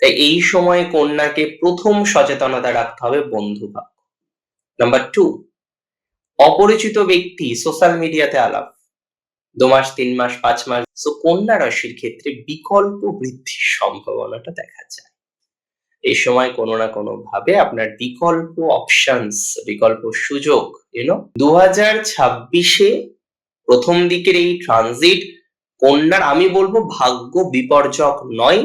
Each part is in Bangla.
তাই এই সময়ে কন্যাকে প্রথম সচেতনতা রাখতে হবে বন্ধুভাগ্য। নাম্বার 2, অপরিচিত ব্যক্তি সোশ্যাল মিডিয়াতে আলাপ। 2 মাস, 3 মাস, 5 মাস। সো কন্যা রাশির ক্ষেত্রে বিকল্প বৃদ্ধির সম্ভাবনাটা দেখা যায়। এই সময় কোনো না কোনো ভাবে আপনার বিকল্প অপশনস, বিকল্প সুযোগ 2026-এ প্রথম দিকের এই ট্রানজিট কন্যার আমি বলবো ভাগ্য বিপর্যক নয়।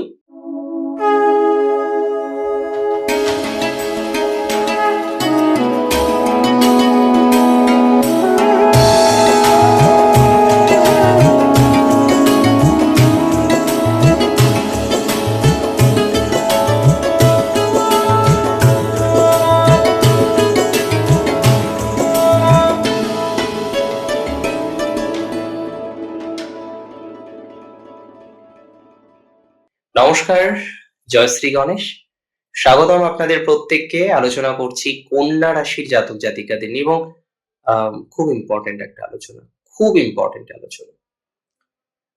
নমস্কার, জয় শ্রী গণেশ। স্বাগতম আপনাদের প্রত্যেককে। আলোচনা করছি কন্যা রাশির জাতক জাতিকাদের নিয়ে এবং খুব ইম্পর্টেন্ট একটা আলোচনা, খুব ইম্পর্টেন্ট আলোচনা।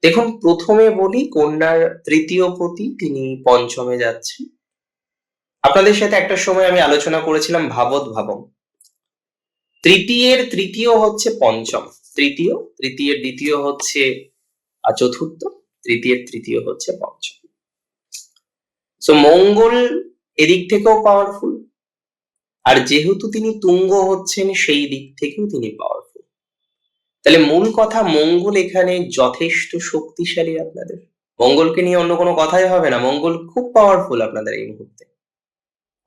দেখুন, প্রথমে বলি কন্যার তৃতীয় পতি তিনি পঞ্চমে যাচ্ছেন। আপনাদের সাথে একটা সময় আমি আলোচনা করেছিলাম ভাবত ভাবম। তৃতীয়ের তৃতীয় হচ্ছে পঞ্চম, তৃতীয়ের দ্বিতীয় হচ্ছে চতুর্থ, তৃতীয়ের তৃতীয় হচ্ছে পঞ্চম। সো মঙ্গল এদিক থেকেও পাওয়ারফুল, আর যেহেতু তিনি তুঙ্গ হচ্ছেন সেই দিক থেকেও তিনি পাওয়ারফুল। তাহলে মূল কথা, মঙ্গল এখানে যথেষ্ট শক্তিশালী আপনাদের। মঙ্গলকে নিয়ে অন্য কোনো কথাই হবে না। মঙ্গল খুব পাওয়ারফুল আপনাদের এই মুহূর্তে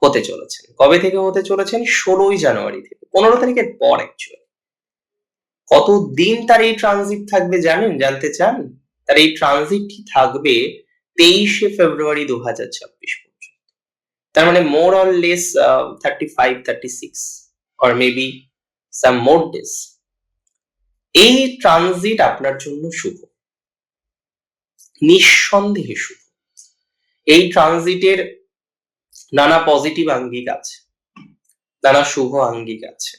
হতে চলেছেন। কবে থেকে হতে চলেছেন? 16ই জানুয়ারি থেকে, 15 তারিখের পর অ্যাকচুয়ালি। কতদিন তার এই ট্রানজিট থাকবে জানেন? জানতে চান? তার এই ট্রানজিটটি থাকবে 23শে ফেব্রুয়ারি 2026 পর্যন্ত। তার মানে more or less 35, 36 or maybe some more days। এই ট্রানজিট আপনার জন্য শুভ, নিঃসন্দেহে শুভ। এই ট্রানজিটের নানা পজিটিভ আঙ্গিক আছে, নানা শুভ আঙ্গিক আছে,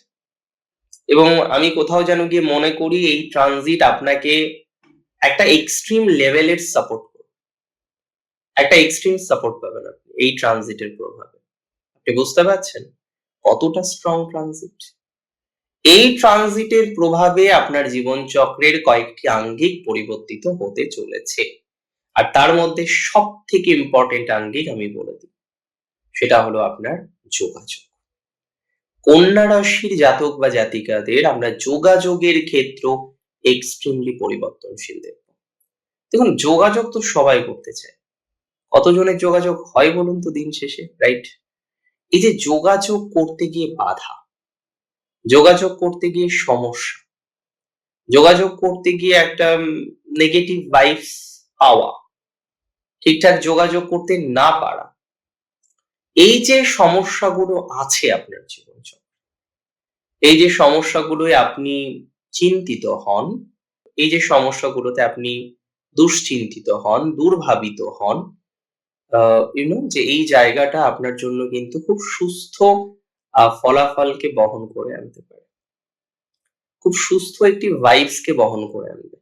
এবং আমি কোথাও যেন গিয়ে মনে করি এই ট্রানজিট আপনাকে একটা এক্সট্রিম লেভেলের সাপোর্ট করবে। একটা এক্সট্রিম সাপোর্ট পাবেন আপনি এই ট্রানজিটের প্রভাবে। আপনি বুঝতে পারছেন কতটা স্ট্রং ট্রানজিট? এই ট্রানজিটের প্রভাবে আপনার জীবনচক্রের কয়েকটি আঙ্গিক পরিবর্তিত হতে চলেছে, আর তার মধ্যে সব থেকে ইম্পর্টেন্ট আঙ্গিক আমি বলে দিই, সেটা হলো আপনার যোগাযোগ। কন্যা রাশির জাতক বা জাতিকাদের আমরা যোগাযোগের ক্ষেত্র এক্সট্রিমলি পরিবর্তনশীল দেখব। দেখুন, যোগাযোগ তো সবাই করতে চায়। কতজনের যোগাযোগ হয় বলুন তো দিন শেষে, রাইট? এই যে যোগাযোগ করতে গিয়ে বাধা, যোগাযোগ করতে গিয়ে সমস্যা, যোগাযোগ করতে গিয়ে একটা নেগেটিভ ভাইবস পাওয়া, ঠিকঠাক যোগাযোগ করতে না পারা, এই যে সমস্যাগুলো আছে আপনার জীবনচক্রে, এই যে সমস্যাগুলোয় আপনি চিন্তিত হন, এই যে সমস্যাগুলোতে আপনি দুশ্চিন্তিত হন, দুর্ভাবিত হন, যে এই জায়গাটা আপনার জন্য কিন্তু খুব সুস্থ ফলাফলকে বহন করে আনতে পারে, খুব সুস্থ একটি ভাইবস কে বহন করে আনবে।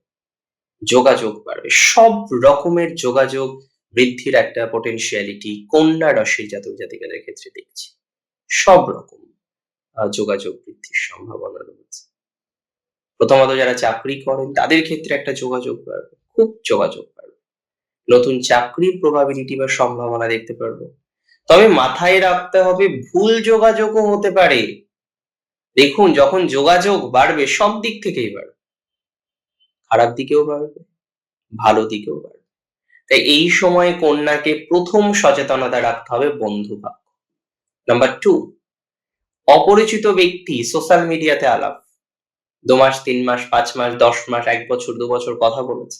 যোগাযোগ বাড়বে, সব রকমের যোগাযোগ বৃদ্ধির একটা পটেনশিয়ালিটি কন্যা রাশির জাতক জাতিকাদের ক্ষেত্রে দেখছি। সব রকম যোগাযোগ বৃদ্ধির সম্ভাবনা রয়েছে। প্রথমত যারা চাকরি করেন তাদের ক্ষেত্রে একটা যোগাযোগ বাড়বে, খুব যোগাযোগ বাড়বে। নতুন চাকরির প্রবাবিলিটি বা সম্ভাবনা দেখতে পারবো। তবে মাথায় রাখতে হবে ভুল যোগাযোগও হতে পারে। দেখুন, যখন যোগাযোগ বাড়বে সব দিক থেকেই বাড়বে, খারাপ দিকেও বাড়বে, ভালো দিকেও বাড়বে। তাই এই সময়ে কন্যাকে প্রথম সচেতনতা রাখতে হবে বন্ধুভাগ্য। নাম্বার 2, অপরিচিত ব্যক্তি সোশ্যাল মিডিয়াতে আলাপ। 2 মাস, 3 মাস, 5 মাস, 10 মাস, 1 বছর, 2 বছর কথা বলেছে,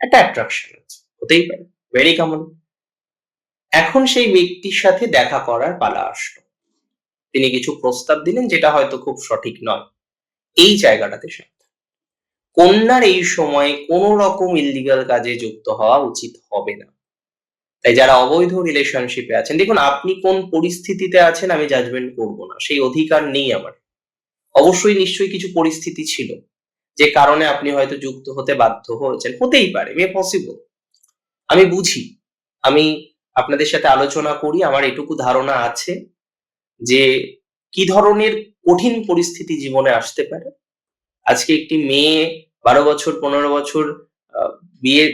একটা অ্যাট্রাকশন আছে, হতেই পারে, ভেরি কমন। এখন সেই ব্যক্তির সাথে দেখা করার পালা আসলো। তিনি কিছু প্রস্তাব দিলেন যেটা হয়তো খুব সঠিক নয়। এই জায়গাটাতে সাবধান। কন্যার এই সময়ে কোনো রকম ইল্লিগাল কাজে যুক্ত হওয়া উচিত হবে না। তাই যারা অবৈধ রিলেশনশিপে আছেন, দেখুন আপনি কোন পরিস্থিতিতে আছেন আমি জাজমেন্ট করব না, সেই অধিকার নেই আমার। অবশ্যই নিশ্চয়ই কিছু পরিস্থিতি ছিল যে কারণে আপনি হয়তো যুক্ত হতে বাধ্য হয়েছেন, হতেই পারে, পসিবল। আমি বুঝি, আমি আপনাদের সাথে আলোচনা করি। আমার এটুকু ধারণা আছে যে কি ধরনের কঠিন পরিস্থিতি জীবনে আসতে পারে। আজকে একটি মেয়ে 12 বছর 15 বছর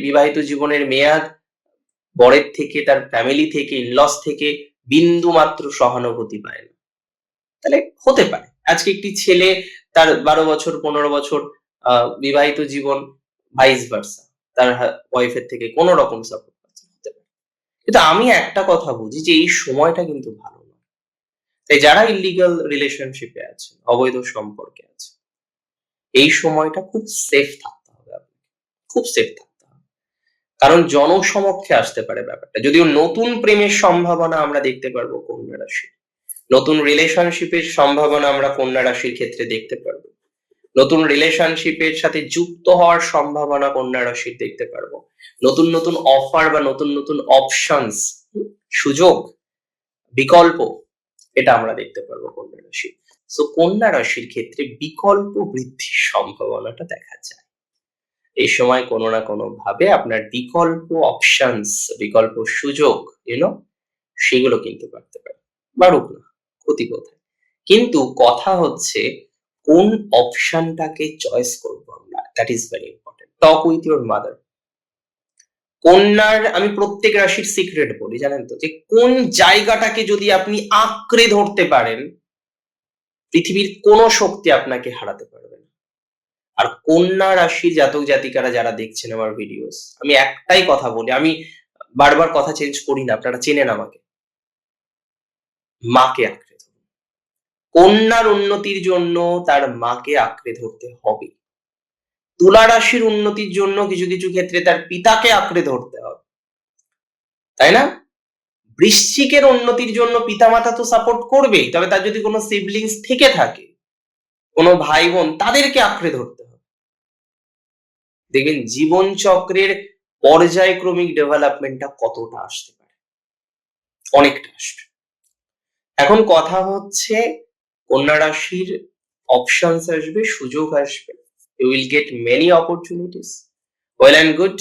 বিবাহিত জীবনের মেয়াদ, বরের থেকে, তার ফ্যামিলি থেকে, ইনলস থেকে বিন্দু মাত্র সহানুভূতি পায় না। তাহলে হতে পারে আজকে একটি ছেলে, তার 12 বছর 15 বছর বিবাহিত জীবন, ভাইস ভার্সা, তার ওয়াইফের থেকে কোন রকম সাপোর্ট পাচ্ছে, হতে পারে। কিন্তু আমি একটা কথা বুঝি যে এই সময়টা কিন্তু ভালো নয়। তাই যারা ইল্লিগাল রিলেশনশিপে আছে, অবৈধ সম্পর্কে আছে, এই সময়টা খুব সেফ থাকতে হবে আপনাকে, খুব সেফ থাকতে হবে। কারণ জনসমক্ষে আসতে পারে ব্যাপারটা। যদিও নতুন প্রেমের সম্ভাবনা আমরা দেখতে পারবো কন্যা রাশির, নতুন রিলেশনশিপের সম্ভাবনা আমরা কন্যা রাশির ক্ষেত্রে দেখতে পারবো, নতুন রিলেশনশিপের সাথে যুক্ত হওয়ার সম্ভাবনা কন্যা রাশির দেখতে পারবো, নতুন নতুন অফার বা নতুন নতুন অপশনস, সুযোগ, বিকল্প, এটা আমরা দেখতে পারবো কন্যা রাশি। সো কন্যা রাশির ক্ষেত্রে বিকল্প বৃদ্ধির সম্ভাবনাটা দেখা যায়। এই সময় কোনো না কোনো ভাবে আপনার বিকল্প অপশনস, বিকল্প সুযোগ, সেগুলো কিন্তু বাড়তে পারে। বাড়ুক না, ক্ষতি কোথায়? কিন্তু কথা হচ্ছে কোন অপশনটাকে চয়েস করবো আমরা, that is very important. Talk with your mother. কন্যার আমি প্রত্যেক রাশির সিক্রেট বলি, জানেন তো, যে কোন জায়গাটাকে যদি আপনি আঁকড়ে ধরতে পারেন, পৃথিবীর কোনো শক্তি আপনাকে হারাতে পারবে না। আর কন্যা রাশির জাতক জাতিকারা যারা দেখছেন আমার ভিডিওস, আমি একটাই কথা বলি, আমি বারবার কথা চেঞ্জ করি না, আপনারা চেনেন আমাকে। মাকে আঁকড়ে ধরুন। কন্যার উন্নতির জন্য তার মাকে আঁকড়ে ধরতে হবে। তুলা রাশির উন্নতির জন্য কিছু কিছু ক্ষেত্রে তার পিতাকে আঁকড়ে ধরতে হবে, তাই না? বৃশ্চিকের উন্নতির জন্য পিতামাতা তো সাপোর্ট করবেই, তবে তার যদি কোনো সিবলিংস থেকে থাকে, কোনো ভাই বোন, তাদেরকে আঁকড়ে ধরতে হবে। দেখবেন জীবন চক্রের পর্যায়ক্রমিক ডেভেলপমেন্টটা কতটা আসতে পারে, অনেকটা আসবে। এখন কথা হচ্ছে কন্যা রাশির অপশনস আসবে, সুযোগ আসবে, you will get many opportunities, well and good.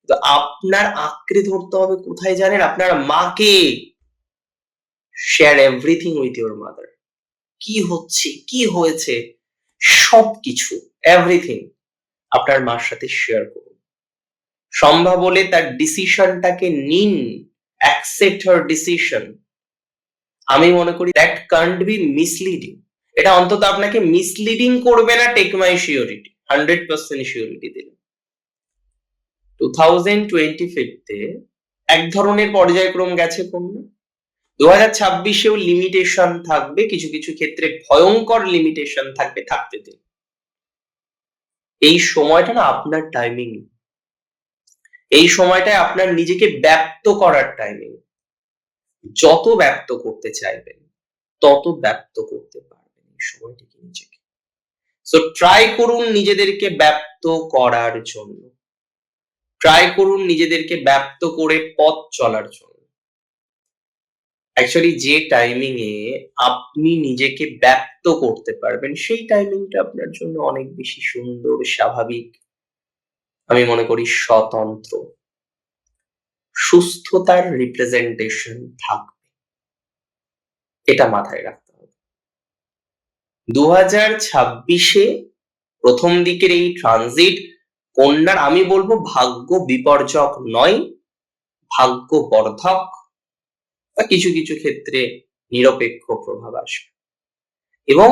তো আপনার আঁকড়ে ধরতে হবে কোথায় জানেন? আপনার মাকে। Share everything with your mother. কি হচ্ছে, কি হয়েছে, সবকিছু, এভরিথিং আপনার মার সাথে শেয়ার করুন। সম্ভব হলে তার ডিসিশনটাকে নিন, অ্যাকসেপ্ট হার ডিসিশন। আমি মনে করি দ্যাট কান্ট বি মিসলিডিং। এটা অন্তত আপনাকে মিসলিডিং করবে না, টেক মাই শিওরিটি, 100% শিওরিটি দিলাম। 2025-তে এক ধরনের পর্যায়ক্রম গেছে কন্যা, 2026-এও লিমিটেশন থাকবে, কিছু কিছু ক্ষেত্রে ভয়ঙ্কর লিমিটেশন থাকবে, থাকতে দিন। এই সময়টা না আপনার টাইমিং, এই সময়টায় আপনার নিজেকে ব্যক্ত করার টাইমিং। যত ব্যক্ত করতে চাইবেন তত ব্যক্ত করতে পারবেন এই সময়টিকে নিজেকে। সো ট্রাই করুন নিজেদেরকে ব্যক্ত করার জন্য, ট্রাই করুন নিজেদেরকে ব্যক্ত করে পথ চলার জন্য। অ্যাকচুয়ালি যে টাইমিং এ আপনি নিজেকে ব্যক্ত করতে পারবেন, সেই টাইমিংটা আপনার জন্য অনেক বেশি সুন্দর, স্বাভাবিক, আমি মনে করি স্বতন্ত্র, সুস্থতার রিপ্রেজেন্টেশন থাকবে। এটা মাথায় রাখতে হবে। 2026-এ প্রথম দিকের এই ট্রানজিট কন্যার, আমি বলবো ভাগ্য বিপর্যক নয়, ভাগ্য বর্ধক, বা কিছু কিছু ক্ষেত্রে নিরপেক্ষ প্রভাব আসবে। এবং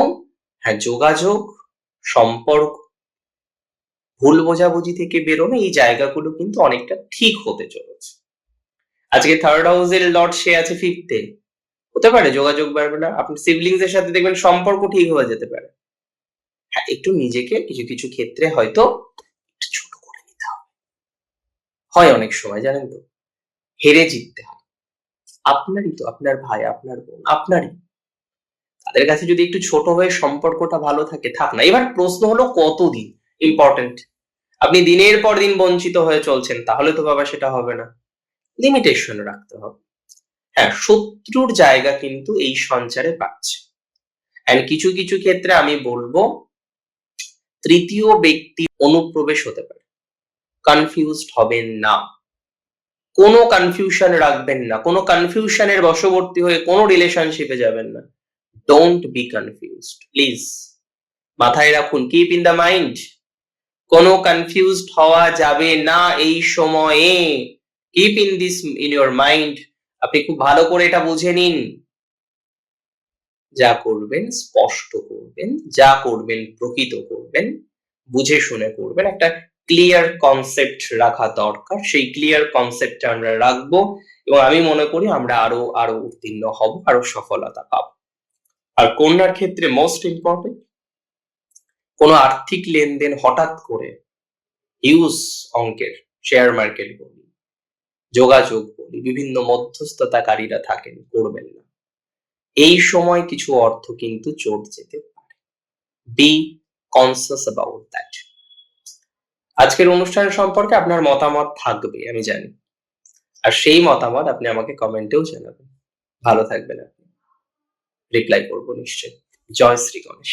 হ্যাঁ, যোগাযোগ, সম্পর্ক, ভুল বোঝাবুঝি থেকে বেরোনো, এই জায়গাগুলো কিন্তু অনেকটা ঠিক হতে চলেছে। আজকে থার্ড হাউসের লর্ড সে আছে ফিফথে, হতে পারে যোগাযোগ বাড়বে না, আপনি সিবলিংস এর সাথে দেখবেন সম্পর্ক ঠিক হয়ে যেতে পারে। হ্যাঁ, একটু নিজেকে কিছু কিছু ক্ষেত্রে হয়তো ছোট করে নিতে হবে। হয় অনেক সময়, জানেন তো, হেরে জিততে হয়। আপনারই তো, আপনার ভাই, আপনার বোন, আপনারই, তাদের কাছে যদি একটু ছোট হয়ে সম্পর্কটা ভালো থাকে, থাক না। এবার প্রশ্ন হলো কতদিন ইম্পর্টেন্ট। আপনি দিনের পর দিন বঞ্চিত হয়ে চলছেন, তাহলে তো বাবা সেটা হবে না। লিমিটেশন রাখতে হবে। হ্যাঁ, শত্রুর জায়গা কিন্তু এই সঞ্চারে পাচ্ছে। এন্ড কিছু কিছু ক্ষেত্রে আমি বলবো তৃতীয় ব্যক্তি অনুপ্রবেশ হতে পারে, কনফিউজড হবেন না। কোনো কনফিউশন রাখবেন না, কোনো কনফিউশনের বশবর্তী হয়ে কোনো রিলেশনশিপে যাবেন না। ডোন্ট বি কনফিউজড, প্লিজ মাথায় রাখুন, কিপ ইন দ্য মাইন্ড, কোনো কনফিউজড হওয়া যাবে না এই সময়ে। Keep in your mind. আপনি খুব ভালো করে এটা বুঝে নিন, যা করবেন স্পষ্ট করবেন, যা করবেন প্রকৃত করবেন, বুঝে শুনে করবেন। একটা ক্লিয়ার কনসেপ্ট রাখা দরকার, সেই ক্লিয়ার কনসেপ্টটা আমরা রাখবো এবং আমি মনে করি আমরা আরো উত্তীর্ণ হব, আরো সফলতা পাবো। আর কন্যার ক্ষেত্রে মোস্ট ইম্পর্টেন্ট, কোনো আর্থিক লেনদেন হঠাৎ করে হিউজ অঙ্কের, শেয়ার মার্কেট বলি, যোগাযোগ বলি, বিভিন্ন মধ্যস্থতাকারীরা থাকেন, করবেন না। এই সময় কিছু অর্থ কিন্তু চোট যেতে পারে। B conscious about that. আজকের অনুষ্ঠান সম্পর্কে আপনার মতামত থাকবে আমি জানি, আর সেই মতামত আপনি আমাকে কমেন্টেও জানাবেন। ভালো থাকবেন আপনি, রিপ্লাই করবো নিশ্চয়ই। জয় শ্রী গণেশ।